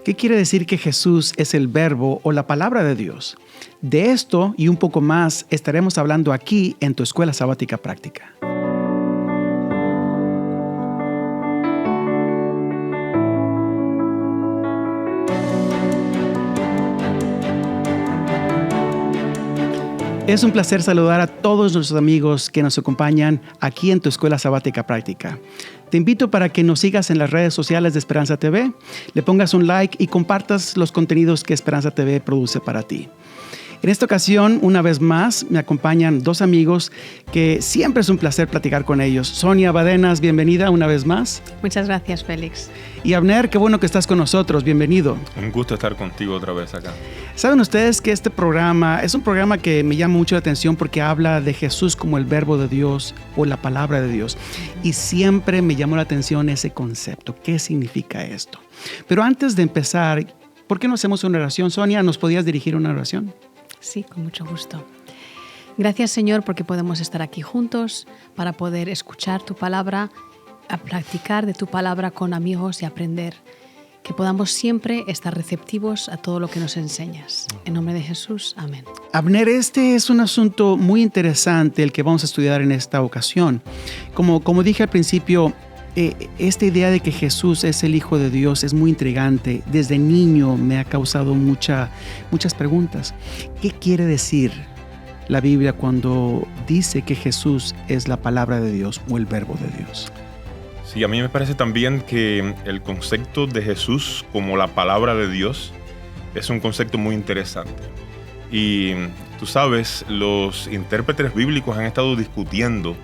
¿Qué quiere decir que Jesús es el verbo o la palabra de Dios? De esto y un poco más estaremos hablando aquí en tu Escuela Sabática Práctica. Es un placer saludar a todos nuestros amigos que nos acompañan aquí en tu Escuela Sabática Práctica. Te invito para que nos sigas en las redes sociales de Esperanza TV, le pongas un like y compartas los contenidos que Esperanza TV produce para ti. En esta ocasión, una vez más, me acompañan dos amigos que siempre es un placer platicar con ellos. Sonia Badenas, bienvenida una vez más. Muchas gracias, Félix. Y Abner, qué bueno que estás con nosotros. Bienvenido. Un gusto estar contigo otra vez acá. Saben ustedes que este programa es un programa que me llama mucho la atención porque habla de Jesús como el verbo de Dios o la palabra de Dios. Y siempre me llamó la atención ese concepto. ¿Qué significa esto? Pero antes de empezar, ¿por qué no hacemos una oración? Sonia, ¿nos podías dirigir una oración? Sí, con mucho gusto. Gracias, Señor, porque podemos estar aquí juntos para poder escuchar tu palabra, a practicar de tu palabra con amigos y aprender. Que podamos siempre estar receptivos a todo lo que nos enseñas. En nombre de Jesús, amén. Abner, este es un asunto muy interesante el que vamos a estudiar en esta ocasión. Como dije al principio, esta idea de que Jesús es el Hijo de Dios es muy intrigante. Desde niño me ha causado muchas preguntas. ¿Qué quiere decir la Biblia cuando dice que Jesús es la palabra de Dios o el verbo de Dios? Sí, a mí me parece también que el concepto de Jesús como la palabra de Dios es un concepto muy interesante. Y tú sabes, los intérpretes bíblicos han estado discutiendo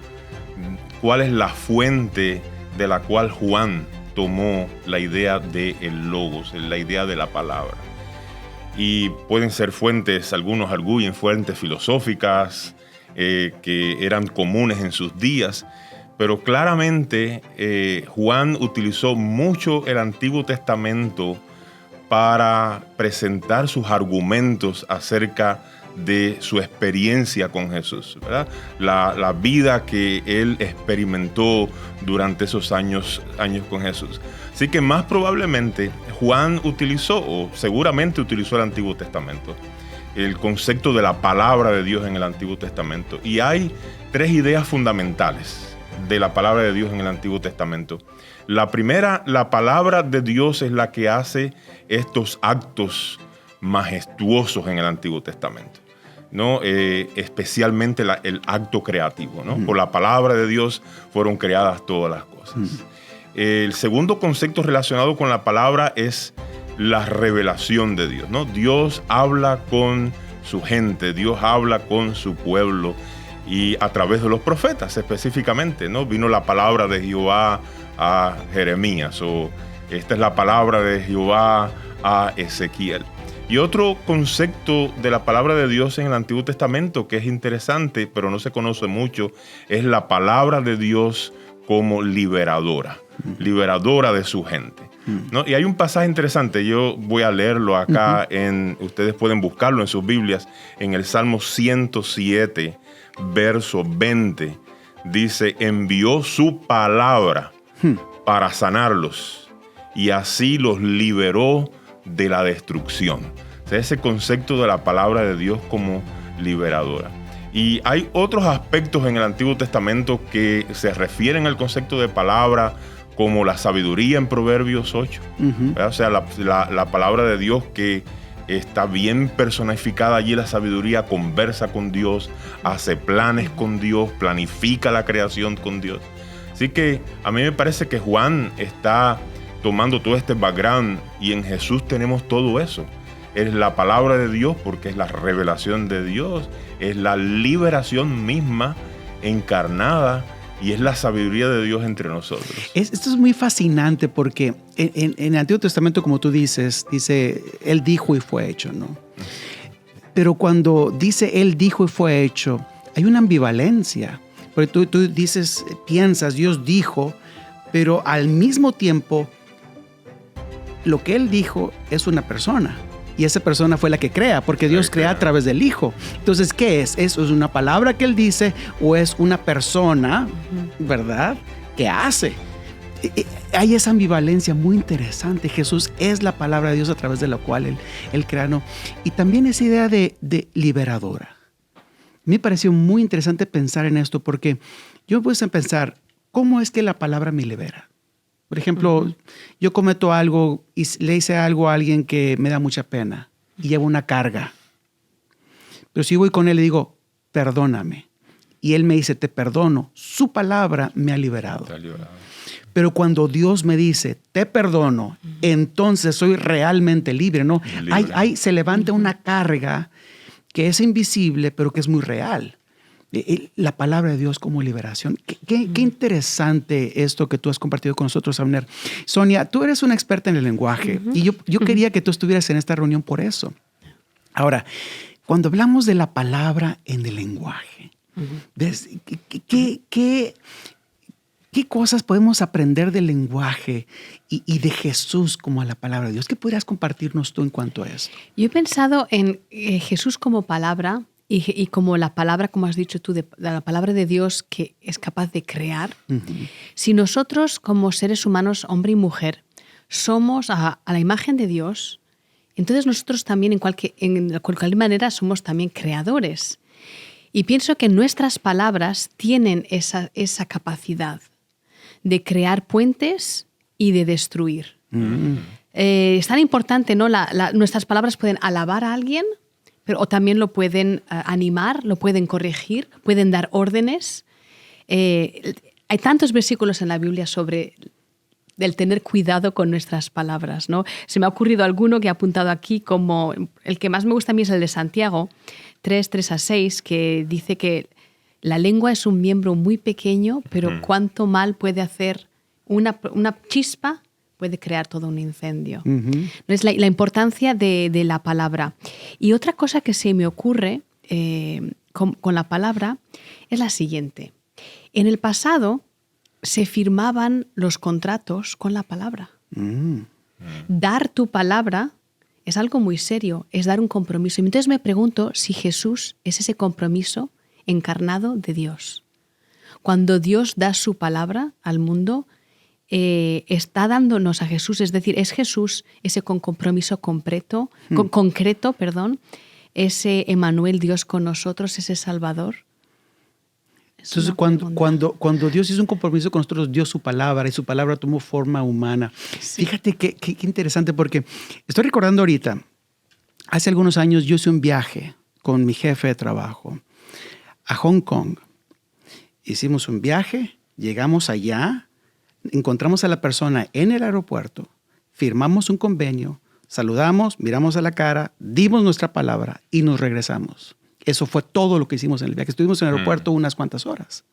cuál es la fuente de la cual Juan tomó la idea del logos, la idea de la palabra. Y pueden ser fuentes, algunos arguyen, fuentes filosóficas que eran comunes en sus días, pero claramente Juan utilizó mucho el Antiguo Testamento para presentar sus argumentos acerca de su experiencia con Jesús, ¿verdad? La vida que él experimentó durante esos años con Jesús. Así que más probablemente Juan utilizó, o seguramente utilizó el Antiguo Testamento, el concepto de la palabra de Dios en el Antiguo Testamento. Y hay tres ideas fundamentales de la palabra de Dios en el Antiguo Testamento. La primera, la palabra de Dios es la que hace estos actos majestuosos en el Antiguo Testamento, ¿no? Especialmente el acto creativo, ¿no? Por la palabra de Dios fueron creadas todas las cosas. El segundo concepto relacionado con la palabra es la revelación de Dios, ¿no? Dios habla con su gente, Dios habla con su pueblo y a través de los profetas específicamente, ¿no? Vino la palabra de Jehová a Jeremías, o esta es la palabra de Jehová a Ezequiel. Y otro concepto de la palabra de Dios en el Antiguo Testamento que es interesante, pero no se conoce mucho, es la palabra de Dios como liberadora de su gente, ¿no? Y hay un pasaje interesante, yo voy a leerlo acá, ustedes pueden buscarlo en sus Biblias, en el Salmo 107, verso 20, dice: envió su palabra para sanarlos y así los liberó de la destrucción. O sea, ese concepto de la palabra de Dios como liberadora. Y hay otros aspectos en el Antiguo Testamento que se refieren al concepto de palabra, como la sabiduría en Proverbios 8. O sea, la palabra de Dios que está bien personificada allí, la sabiduría conversa con Dios, hace planes con Dios, planifica la creación con Dios. Así que a mí me parece que Juan está tomando todo este background y en Jesús tenemos todo eso. Es la palabra de Dios porque es la revelación de Dios, es la liberación misma encarnada y es la sabiduría de Dios entre nosotros. Esto es muy fascinante porque en el Antiguo Testamento, como tú dices, dice, Él dijo y fue hecho, ¿no? Pero cuando dice Él dijo y fue hecho, hay una ambivalencia. Porque tú dices, piensas, Dios dijo, pero al mismo tiempo lo que Él dijo es una persona. Y esa persona fue la que crea, porque Dios crea a través del Hijo. Entonces, ¿qué es? ¿Eso es una palabra que Él dice o es una persona, verdad, que hace? hay esa ambivalencia muy interesante. Jesús es la palabra de Dios a través de la cual Él crea, ¿no? Y también esa idea de liberadora. Me pareció muy interesante pensar en esto porque yo me puse a pensar, ¿cómo es que la palabra me libera? Por ejemplo, yo cometo algo y le hice algo a alguien que me da mucha pena y llevo una carga. Pero si voy con él y le digo, perdóname, y él me dice, te perdono, su palabra me ha liberado. Pero cuando Dios me dice, te perdono, entonces soy realmente libre, ¿no? Se levanta una carga que es invisible, pero que es muy real. La palabra de Dios como liberación. Qué interesante esto que tú has compartido con nosotros, Abner. Sonia, tú eres una experta en el lenguaje y yo quería que tú estuvieras en esta reunión por eso. Ahora, cuando hablamos de la palabra en el lenguaje, ¿ves? ¿Qué cosas podemos aprender del lenguaje y de Jesús como a la palabra de Dios? ¿Qué podrías compartirnos tú en cuanto a esto? Yo he pensado en Jesús como palabra y como la palabra, como has dicho tú, de la palabra de Dios que es capaz de crear. Si nosotros como seres humanos, hombre y mujer, somos a la imagen de Dios, entonces nosotros también en cualquier manera somos también creadores. Y pienso que nuestras palabras tienen esa capacidad de crear puentes y de destruir. Es tan importante, ¿no? Nuestras palabras pueden alabar a alguien, o también lo pueden animar, lo pueden corregir, pueden dar órdenes. Hay tantos versículos en la Biblia sobre el tener cuidado con nuestras palabras, ¿no? Se me ha ocurrido alguno que he apuntado aquí, como el que más me gusta a mí es el de Santiago 3:3-6, que dice que la lengua es un miembro muy pequeño, pero cuánto mal puede hacer una chispa, puede crear todo un incendio. Es la importancia de la palabra. Y otra cosa que se me ocurre con la palabra es la siguiente. En el pasado se firmaban los contratos con la palabra. Dar tu palabra es algo muy serio, es dar un compromiso. Y entonces me pregunto si Jesús es ese compromiso encarnado de Dios. Cuando Dios da su palabra al mundo, está dándonos a Jesús, es decir, es Jesús ese con compromiso concreto, ese Emmanuel, Dios con nosotros, ese Salvador. Entonces, cuando Dios hizo un compromiso con nosotros, dio su palabra y su palabra tomó forma humana. Sí. Fíjate qué interesante, porque estoy recordando ahorita, hace algunos años yo hice un viaje con mi jefe de trabajo a Hong Kong. Hicimos un viaje, llegamos allá, encontramos a la persona en el aeropuerto, firmamos un convenio, saludamos, miramos a la cara, dimos nuestra palabra y nos regresamos. Eso fue todo lo que hicimos en el viaje. Estuvimos en el aeropuerto unas cuantas horas.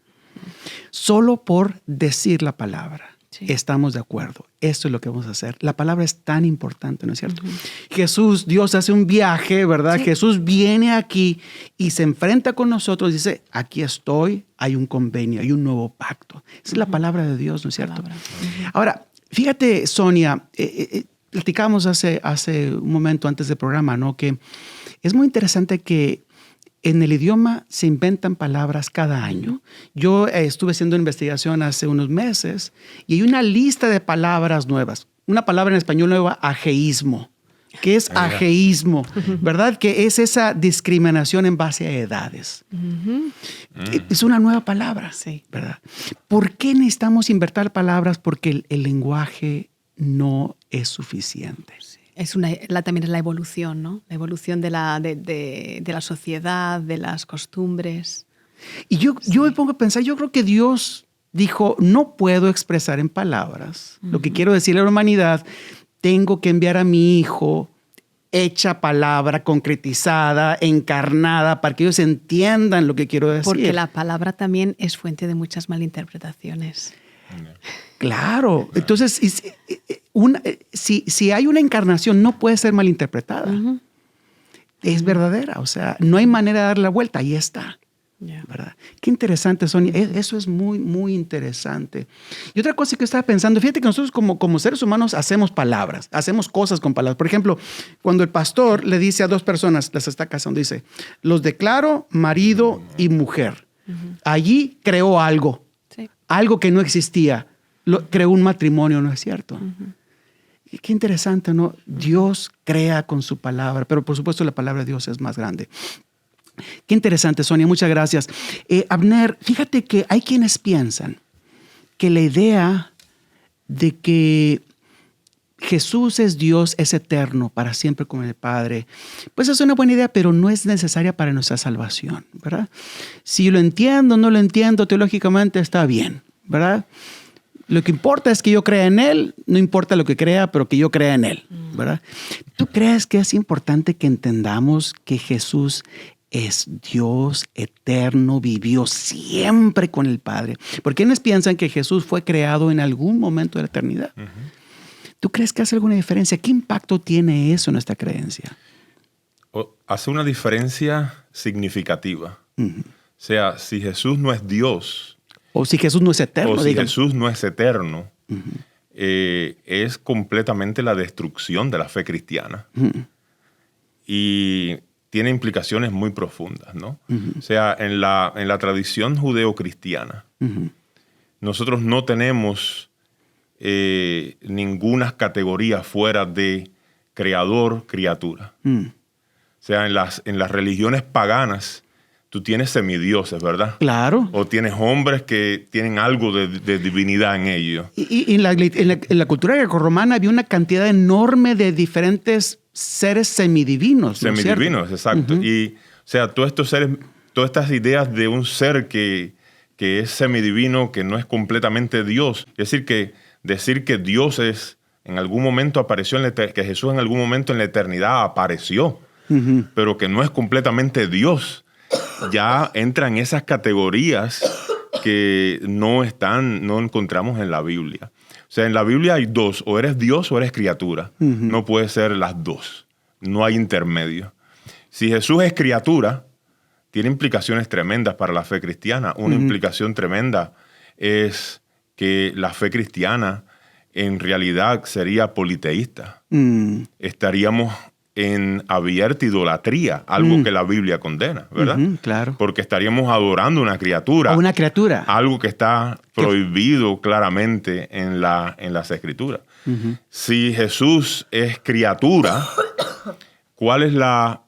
Solo por decir la palabra. Sí. Estamos de acuerdo. Esto es lo que vamos a hacer. La palabra es tan importante, ¿no es cierto? Jesús, Dios hace un viaje, ¿verdad? Sí. Jesús viene aquí y se enfrenta con nosotros y dice, aquí estoy, hay un convenio, hay un nuevo pacto. Esa es la palabra de Dios, ¿no es cierto? Ahora, fíjate, Sonia, platicábamos hace un momento antes del programa, ¿no? Que es muy interesante que en el idioma se inventan palabras cada año. Yo estuve haciendo investigación hace unos meses y hay una lista de palabras nuevas. Una palabra en español nueva, ajeísmo. ¿Qué es ajeísmo? ¿Verdad? Que es esa discriminación en base a edades. Es una nueva palabra, sí. ¿Verdad? ¿Por qué necesitamos inventar palabras? Porque el lenguaje no es suficiente. Sí. También es la evolución, ¿no? La evolución de la sociedad, de las costumbres. Y yo me pongo a pensar, yo creo que Dios dijo, no puedo expresar en palabras lo que quiero decirle a la humanidad, tengo que enviar a mi hijo hecha palabra, concretizada, encarnada, para que ellos entiendan lo que quiero decir. Porque la palabra también es fuente de muchas malinterpretaciones. Claro, entonces si hay una encarnación no puede ser malinterpretada. Es verdadera, o sea, no hay manera de darle la vuelta, ahí está. ¿Verdad? Qué interesante, Sonia, eso es muy, muy interesante. Y otra cosa que estaba pensando, fíjate que nosotros como seres humanos hacemos palabras, hacemos cosas con palabras. Por ejemplo, cuando el pastor le dice a dos personas, las está casando, dice, los declaro marido y mujer. Allí creó algo. Algo que no existía. creó un matrimonio, ¿no es cierto? Y qué interesante, ¿no? Dios crea con su palabra, pero por supuesto la palabra de Dios es más grande. Qué interesante, Sonia, muchas gracias. Abner, fíjate que hay quienes piensan que la idea de que Jesús es Dios, es eterno, para siempre con el Padre, pues es una buena idea, pero no es necesaria para nuestra salvación, ¿verdad? Si lo entiendo o no lo entiendo, teológicamente está bien, ¿verdad? Lo que importa es que yo crea en Él, no importa lo que crea, pero que yo crea en Él, ¿verdad? ¿Tú crees que es importante que entendamos que Jesús es Dios eterno, vivió siempre con el Padre? Porque quienes piensan que Jesús fue creado en algún momento de la eternidad. ¿Tú crees que hace alguna diferencia? ¿Qué impacto tiene eso en nuestra creencia? Hace una diferencia significativa. O sea, si Jesús no es Dios, o si Jesús no es eterno, o si digamos. Jesús no es eterno, es completamente la destrucción de la fe cristiana. Y tiene implicaciones muy profundas, ¿no? O sea, en la tradición judeo-cristiana, nosotros no tenemos ninguna categoría fuera de creador, criatura. O sea, en las religiones paganas, tú tienes semidioses, ¿verdad? Claro. O tienes hombres que tienen algo de divinidad en ellos. Y en la cultura grecorromana había una cantidad enorme de diferentes seres semidivinos, ¿no es cierto? Semidivinos, exacto. Y, o sea, todos estos seres, todas estas ideas de un ser que es semidivino, que no es completamente Dios. Es decir que Dios en algún momento apareció, que Jesús en algún momento en la eternidad apareció, pero que no es completamente Dios. Ya entran esas categorías que no encontramos en la Biblia. O sea, en la Biblia hay dos, o eres Dios o eres criatura. No puede ser las dos. No hay intermedio. Si Jesús es criatura, tiene implicaciones tremendas para la fe cristiana. Una implicación tremenda es que la fe cristiana en realidad sería politeísta. Estaríamos en abierta idolatría, algo que la Biblia condena, ¿verdad? Claro. Porque estaríamos adorando una criatura. A una criatura. Algo que está prohibido claramente en las Escrituras. Si Jesús es criatura, ¿cuál es la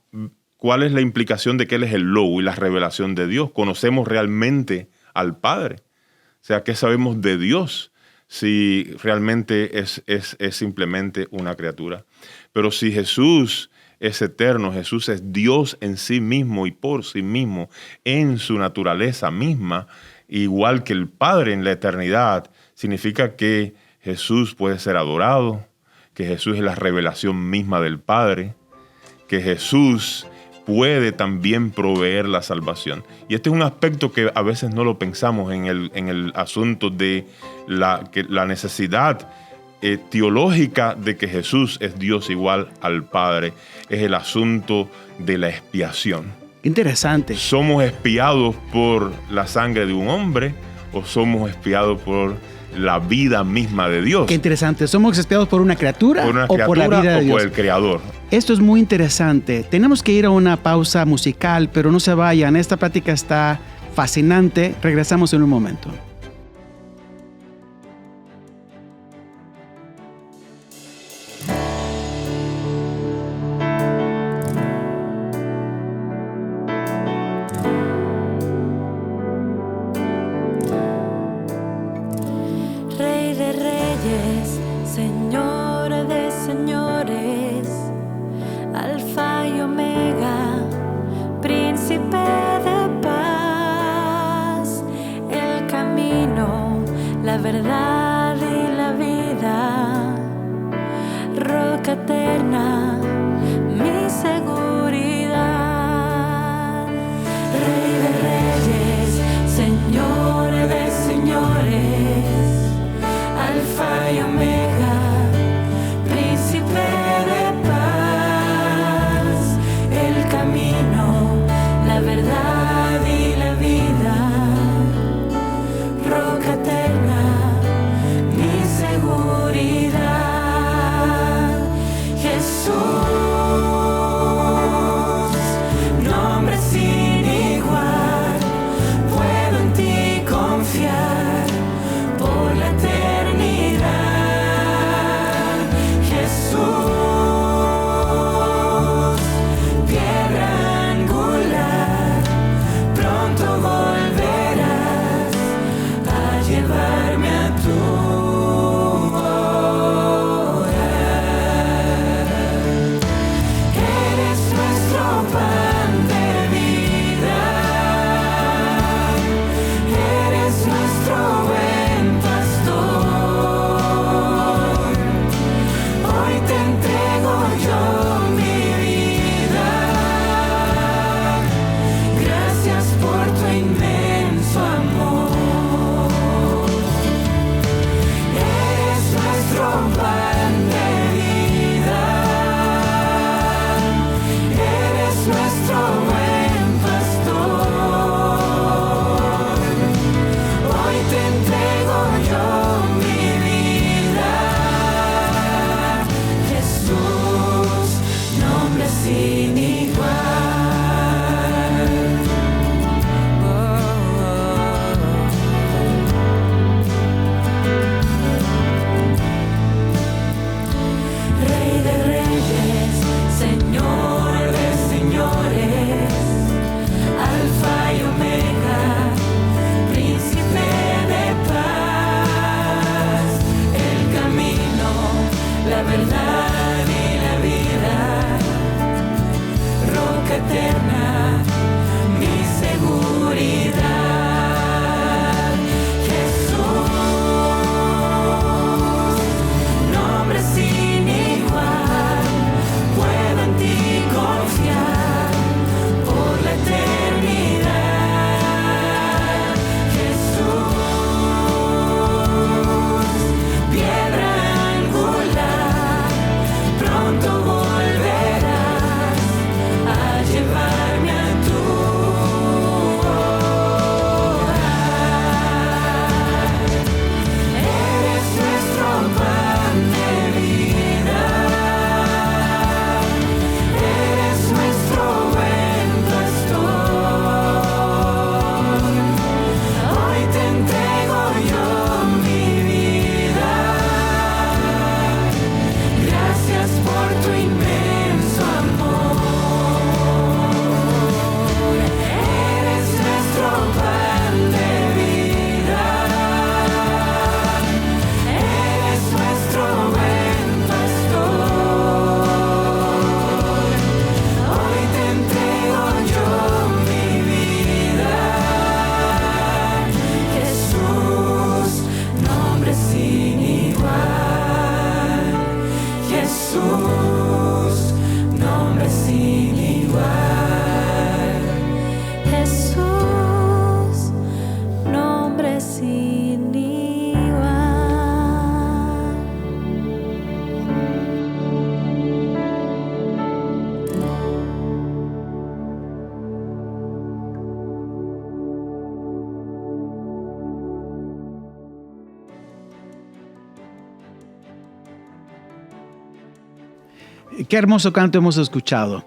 implicación de que Él es el Logo y la revelación de Dios? ¿Conocemos realmente al Padre? O sea, ¿qué sabemos de Dios si realmente es simplemente una criatura? Pero si Jesús es eterno, Jesús es Dios en sí mismo y por sí mismo, en su naturaleza misma, igual que el Padre en la eternidad, significa que Jesús puede ser adorado, que Jesús es la revelación misma del Padre, que Jesús puede también proveer la salvación. Y este es un aspecto que a veces no lo pensamos en el asunto de la necesidad teológica de que Jesús es Dios igual al Padre. Es el asunto de la expiación. Interesante. ¿Somos expiados por la sangre de un hombre o somos expiados por la vida misma de Dios? Qué interesante. ¿Somos expiados por una criatura, o por la vida de Dios? O por el Creador. Esto es muy interesante. Tenemos que ir a una pausa musical, pero no se vayan. Esta plática está fascinante. Regresamos en un momento. La verdad y la vida, roca eterna, mi seguridad. Rey de reyes, Señor de señores, Alfa y Omega, príncipe de paz, el camino, la verdad y la vida, roca eterna, mi seguridad. Jesús, nombre sin igual, puedo en ti confiar por la eternidad. Qué hermoso canto hemos escuchado.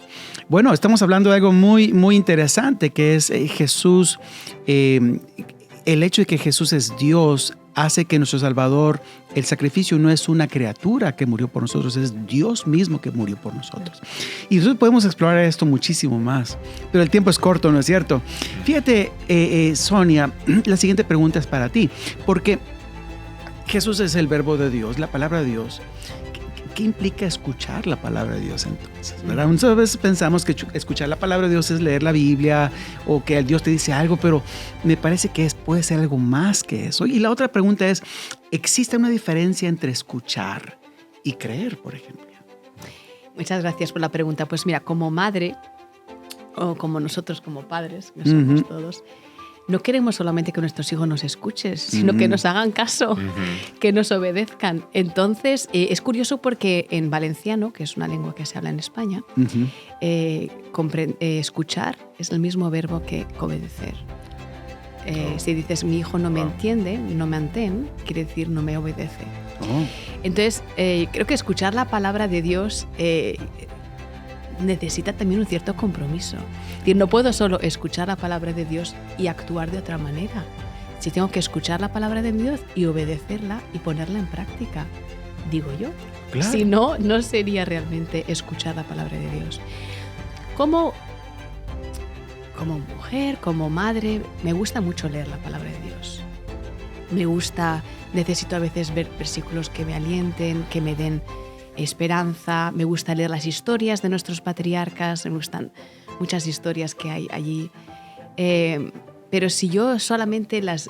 Bueno, estamos hablando de algo muy, muy interesante, que es Jesús. El hecho de que Jesús es Dios hace que nuestro Salvador, el sacrificio no es una criatura que murió por nosotros, es Dios mismo que murió por nosotros. Y nosotros podemos explorar esto muchísimo más, pero el tiempo es corto, ¿no es cierto? Fíjate, Sonia, la siguiente pregunta es para ti, porque Jesús es el verbo de Dios, la palabra de Dios. ¿Qué implica escuchar la palabra de Dios entonces? ¿Verdad? Muchas veces pensamos que escuchar la palabra de Dios es leer la Biblia o que Dios te dice algo, pero me parece que puede ser algo más que eso. Y la otra pregunta es, ¿existe una diferencia entre escuchar y creer, por ejemplo? Muchas gracias por la pregunta. Pues mira, como madre, o como nosotros como padres, que somos todos, no queremos solamente que nuestros hijos nos escuchen, sino que nos hagan caso, que nos obedezcan. Entonces, es curioso porque en valenciano, que es una lengua que se habla en España, escuchar es el mismo verbo que obedecer. Si dices, mi hijo no me entiende, no me entén, quiere decir no me obedece. Entonces, creo que escuchar la palabra de Dios necesita también un cierto compromiso. Es decir, no puedo solo escuchar la palabra de Dios y actuar de otra manera. Si tengo que escuchar la palabra de Dios y obedecerla y ponerla en práctica, digo yo. Claro. Si no, no sería realmente escuchar la palabra de Dios. Como mujer, como madre, me gusta mucho leer la palabra de Dios. Necesito a veces ver versículos que me alienten, que me den esperanza. Me gusta leer las historias de nuestros patriarcas, me gustan muchas historias que hay allí. Pero si yo solamente las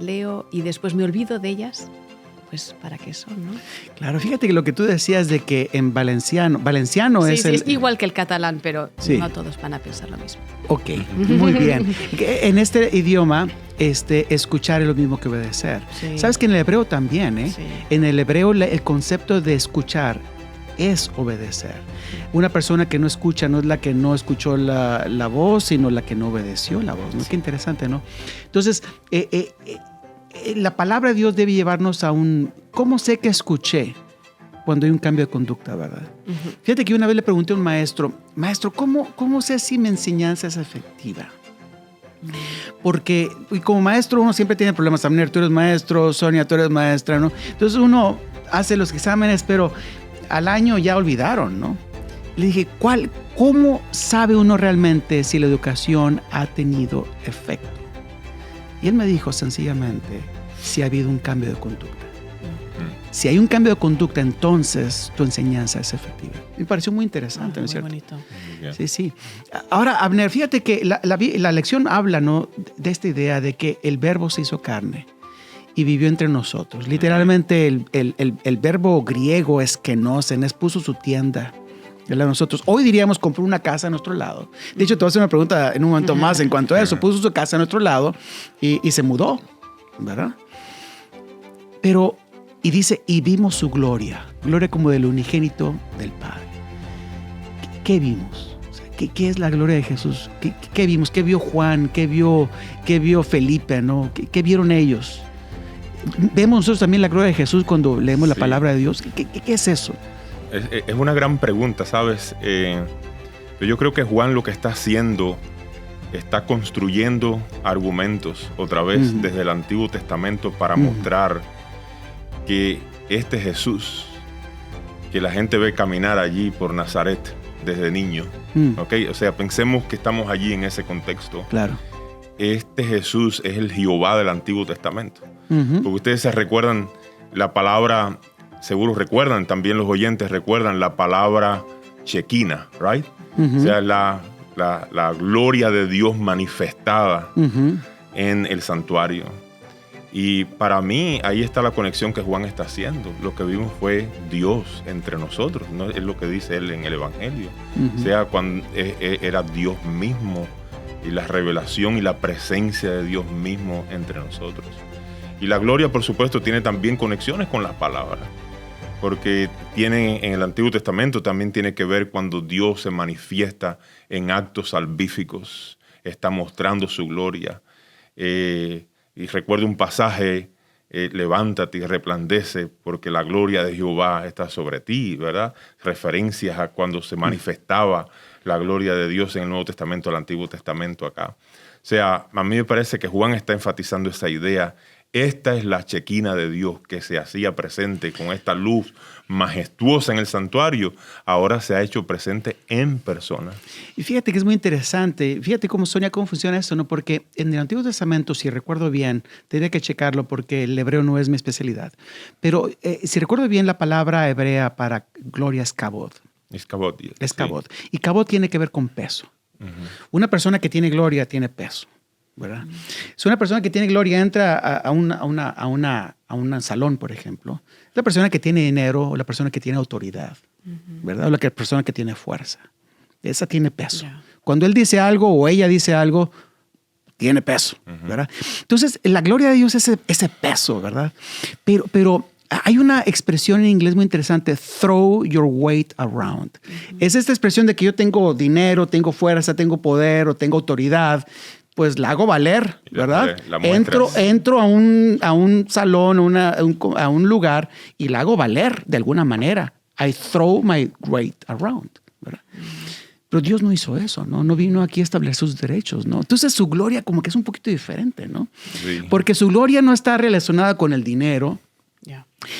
leo y después me olvido de ellas, pues ¿para qué son, no? Claro, fíjate que lo que tú decías de que en valenciano es es igual que el catalán, pero no todos van a pensar lo mismo. Ok, muy bien. En este idioma, escuchar es lo mismo que obedecer. Sí. Sabes que en el hebreo también, ¿eh? Sí. En el hebreo el concepto de escuchar es obedecer. Una persona que no escucha no es la que no escuchó la voz, sino la que no obedeció la voz, ¿no? Qué interesante, ¿no? Entonces, la palabra de Dios debe llevarnos a ¿cómo sé que escuché? Cuando hay un cambio de conducta, ¿verdad? Fíjate que una vez le pregunté a un maestro, ¿cómo sé si mi enseñanza es efectiva? Porque como maestro uno siempre tiene problemas. Abner, tú eres maestro, Sonia, tú eres maestra, ¿no? Entonces uno hace los exámenes, pero al año ya olvidaron, ¿no? Le dije, ¿cómo sabe uno realmente si la educación ha tenido efecto? Y él me dijo sencillamente, si ha habido un cambio de conducta. Si hay un cambio de conducta, entonces tu enseñanza es efectiva. Me pareció muy interesante, ¿no es cierto? Muy bonito. Sí. Ahora, Abner, fíjate que la lección habla, ¿no?, de esta idea de que el verbo se hizo carne y vivió entre nosotros. Literalmente el verbo griego esquenosen puso su tienda. Nosotros hoy diríamos compró una casa a nuestro lado. De hecho, te voy a hacer una pregunta en un momento más en cuanto a eso. Puso su casa a nuestro lado y se mudó, ¿verdad? Y dice, y vimos su gloria como del unigénito del Padre. ¿Qué vimos? O sea, ¿qué es la gloria de Jesús? ¿Qué vimos? ¿Qué vio Juan? ¿Qué vio Felipe? ¿No? ¿Qué vieron ellos? ¿Vemos nosotros también la gloria de Jesús cuando leemos la palabra de Dios? ¿Qué es eso? Es una gran pregunta, ¿sabes? Pero yo creo que Juan lo que está haciendo, está construyendo argumentos otra vez desde el Antiguo Testamento para mostrar que este Jesús, que la gente ve caminar allí por Nazaret desde niño, ¿okay? O sea, pensemos que estamos allí en ese contexto. Claro. Este Jesús es el Jehová del Antiguo Testamento. Porque ustedes se recuerdan la palabra, seguro recuerdan, también los oyentes recuerdan la palabra Shekinah, ¿right? O sea, la gloria de Dios manifestada en el santuario. Y para mí, ahí está la conexión que Juan está haciendo. Lo que vimos fue Dios entre nosotros, ¿no? Es lo que dice él en el Evangelio. O sea, cuando era Dios mismo y la revelación y la presencia de Dios mismo entre nosotros. Y la gloria, por supuesto, tiene también conexiones con las palabras. Porque en el Antiguo Testamento también tiene que ver cuando Dios se manifiesta en actos salvíficos, está mostrando su gloria. Y recuerdo un pasaje levántate y resplandece porque la gloria de Jehová está sobre ti, ¿verdad? Referencias a cuando se manifestaba la gloria de Dios en el Nuevo Testamento, el Antiguo Testamento acá. O sea, a mí me parece que Juan está enfatizando esa idea. Esta es la Chequina de Dios que se hacía presente con esta luz majestuosa en el santuario. Ahora se ha hecho presente en persona. Y fíjate que es muy interesante. Fíjate cómo, Sonia, cómo funciona esto, ¿no? Porque en el Antiguo Testamento, si recuerdo bien, tendría que checarlo porque el hebreo no es mi especialidad. Pero si recuerdo bien, la palabra hebrea para gloria es kabod. Es kabod. Es kabod. Sí. Y kabod tiene que ver con peso. Una persona que tiene gloria tiene peso, ¿verdad? Si una persona que tiene gloria entra a un salón, por ejemplo, la persona que tiene dinero o la persona que tiene autoridad, ¿verdad? O la persona que tiene fuerza. Esa tiene peso. Yeah. Cuando él dice algo o ella dice algo, tiene peso, ¿verdad? Entonces, la gloria de Dios es ese peso, ¿verdad? Pero hay una expresión en inglés muy interesante, throw your weight around. Es esta expresión de que yo tengo dinero, tengo fuerza, tengo poder o tengo autoridad, pues la hago valer, ¿verdad? Entro a un salón, a un lugar y la hago valer de alguna manera. I throw my weight around, ¿verdad? Pero Dios no hizo eso, ¿no? No vino aquí a establecer sus derechos, ¿no? Entonces su gloria como que es un poquito diferente, ¿no? Sí. Porque su gloria no está relacionada con el dinero.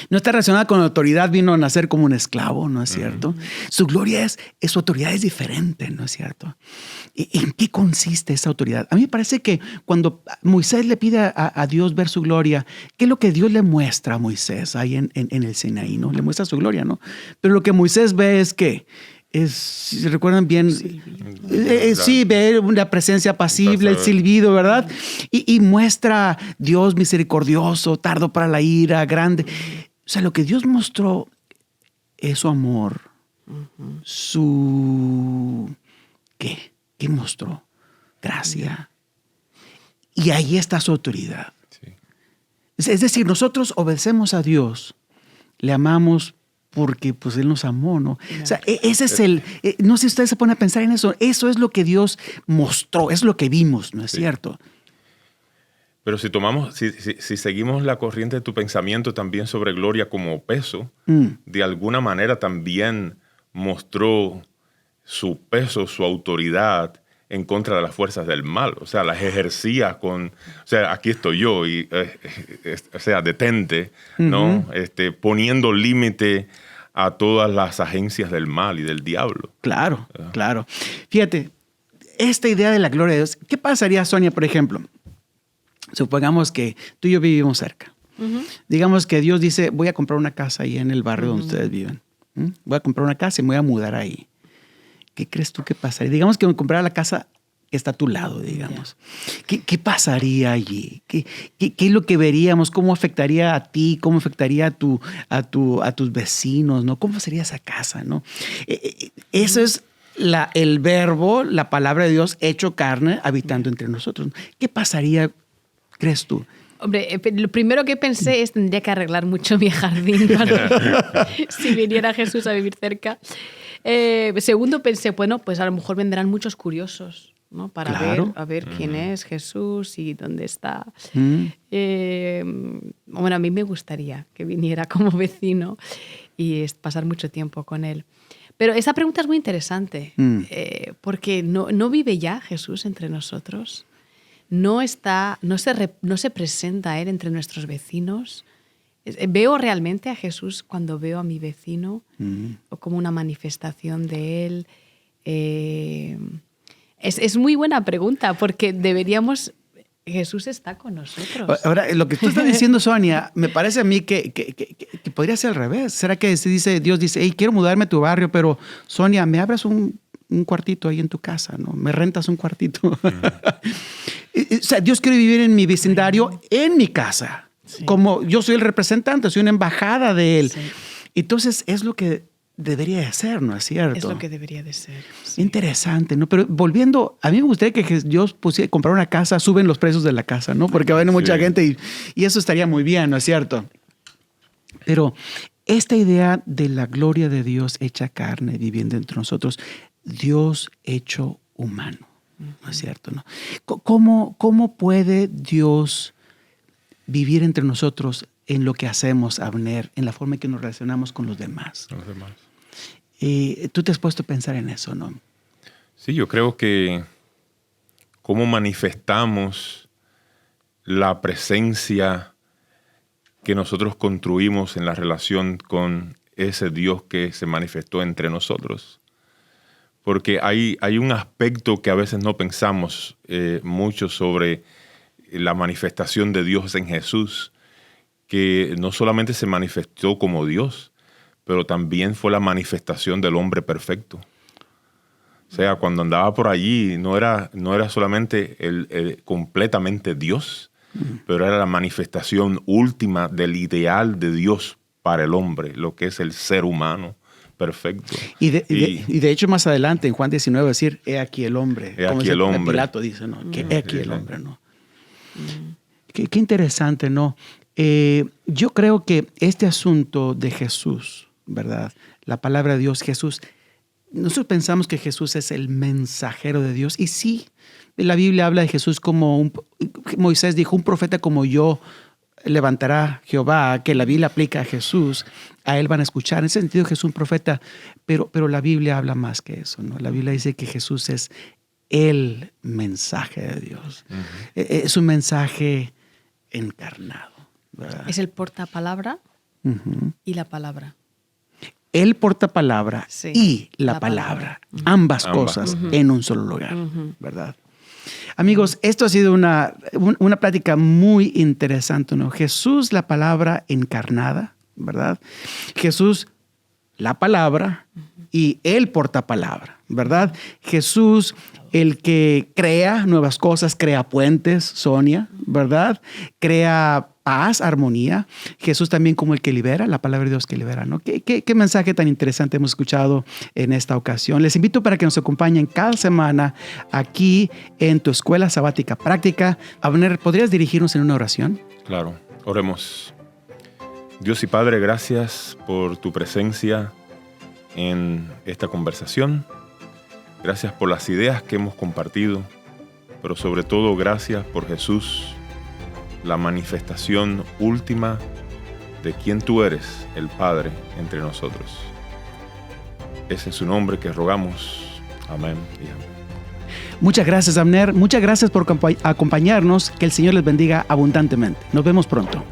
No está relacionada con la autoridad, vino a nacer como un esclavo, ¿no es cierto? Su gloria su autoridad es diferente, ¿no es cierto? ¿En qué consiste esa autoridad? A mí me parece que cuando Moisés le pide a Dios ver su gloria, ¿qué es lo que Dios le muestra a Moisés ahí en el Sinaí, ¿no? Le muestra su gloria, ¿no? Pero lo que Moisés ve es que si recuerdan bien, sí, ve la presencia apacible, el silbido, ¿verdad? Y muestra Dios misericordioso, tardo para la ira, grande. O sea, lo que Dios mostró es su amor, ¿Qué mostró? Gracia. Y ahí está su autoridad. Sí. Es decir, nosotros obedecemos a Dios, le amamos porque pues Él nos amó, ¿no? O sea, ese es no sé si ustedes se ponen a pensar en eso. Eso es lo que Dios mostró, es lo que vimos, ¿no es cierto? Pero si seguimos la corriente de tu pensamiento también sobre gloria como peso, de alguna manera también mostró su peso, su autoridad en contra de las fuerzas del mal. O sea, las ejercía o sea, aquí estoy yo y, o sea, detente, ¿no? Poniendo límite a todas las agencias del mal y del diablo. Claro, claro. Fíjate, esta idea de la gloria de Dios, ¿qué pasaría, Sonia, por ejemplo? Supongamos que tú y yo vivimos cerca. Digamos que Dios dice, voy a comprar una casa ahí en el barrio donde ustedes viven. Voy a comprar una casa y me voy a mudar ahí. ¿Qué crees tú que pasaría? Digamos que me comprara la casa que está a tu lado, digamos. ¿Qué pasaría allí? ¿Qué es lo que veríamos? ¿Cómo afectaría a ti? ¿Cómo afectaría a tus vecinos? ¿No? ¿Cómo sería esa casa? ¿No? Eso es el verbo, la palabra de Dios hecho carne, habitando entre nosotros. ¿Qué pasaría, crees tú? Hombre, lo primero que pensé es tendría que arreglar mucho mi jardín si viniera Jesús a vivir cerca. Segundo pensé, bueno, pues a lo mejor vendrán muchos curiosos, ¿no? Para ver quién es Jesús y dónde está. Bueno, a mí me gustaría que viniera como vecino y pasar mucho tiempo con él. Pero esa pregunta es muy interesante, porque no vive ya Jesús entre nosotros. No se presenta Él entre nuestros vecinos. ¿Veo realmente a Jesús cuando veo a mi vecino? ¿O como una manifestación de Él? Es muy buena pregunta porque Jesús está con nosotros. Ahora, lo que tú estás diciendo, Sonia, me parece a mí que podría ser al revés. ¿Será que Dios dice, hey, quiero mudarme a tu barrio, pero Sonia, me abres un cuartito ahí en tu casa, ¿no? Me rentas un cuartito. O sea, Dios quiere vivir en mi vecindario, en mi casa. Sí. Como yo soy el representante, soy una embajada de Él. Sí. Entonces, es lo que debería de ser, ¿no es cierto? Es lo que debería de ser. Sí. Interesante, ¿no? Pero volviendo, a mí me gustaría que Dios comprar una casa, suben los precios de la casa, ¿no? Porque va a venir mucha gente y eso estaría muy bien, ¿no es cierto? Pero esta idea de la gloria de Dios hecha carne, viviendo entre nosotros, Dios hecho humano, ¿no es cierto? ¿No? ¿Cómo puede Dios vivir entre nosotros en lo que hacemos, Abner, en la forma en que nos relacionamos con los demás. Los demás. Tú te has puesto a pensar en eso, ¿no? Sí, yo creo que cómo manifestamos la presencia que nosotros construimos en la relación con ese Dios que se manifestó entre nosotros. Porque hay un aspecto que a veces no pensamos mucho sobre la manifestación de Dios en Jesús, que no solamente se manifestó como Dios, pero también fue la manifestación del hombre perfecto. O sea, cuando andaba por allí no era solamente completamente Dios, pero era la manifestación última del ideal de Dios para el hombre, lo que es el ser humano perfecto. Y de hecho más adelante en Juan 19 va a decir, he aquí el hombre. He como aquí el hombre. Pilato dice, ¿no? Que he aquí el hombre, ¿no? Mm. Qué interesante, ¿no? Yo creo que este asunto de Jesús, ¿verdad? La palabra de Dios, Jesús, nosotros pensamos que Jesús es el mensajero de Dios. Y sí, la Biblia habla de Jesús como Moisés dijo, un profeta como yo levantará Jehová, que la Biblia aplica a Jesús, a él van a escuchar. En ese sentido Jesús es un profeta, pero la Biblia habla más que eso, ¿no? La Biblia dice que Jesús es el mensaje de Dios. Uh-huh. Es un mensaje encarnado, ¿verdad? Es el portapalabra Uh-huh. y la palabra. El portapalabra Sí, y la la palabra. palabra. Ambas Ambas. cosas en un solo lugar, ¿verdad? Amigos, esto ha sido una plática muy interesante, ¿no? Jesús, la palabra encarnada, ¿verdad? Jesús, la palabra y el portapalabra, ¿verdad? Jesús, el que crea nuevas cosas, crea puentes, Sonia, ¿verdad? Crea paz, armonía. Jesús también como el que libera, la palabra de Dios que libera, ¿no? ¿Qué mensaje tan interesante hemos escuchado en esta ocasión? Les invito para que nos acompañen cada semana aquí en tu Escuela Sabática Práctica. Abner, ¿podrías dirigirnos en una oración? Claro, oremos. Dios y Padre, gracias por tu presencia en esta conversación. Gracias por las ideas que hemos compartido, pero sobre todo gracias por Jesús, la manifestación última de quien tú eres, el Padre, entre nosotros. Es en su nombre que rogamos. Amén y amén. Muchas gracias, Abner. Muchas gracias por acompañarnos. Que el Señor les bendiga abundantemente. Nos vemos pronto.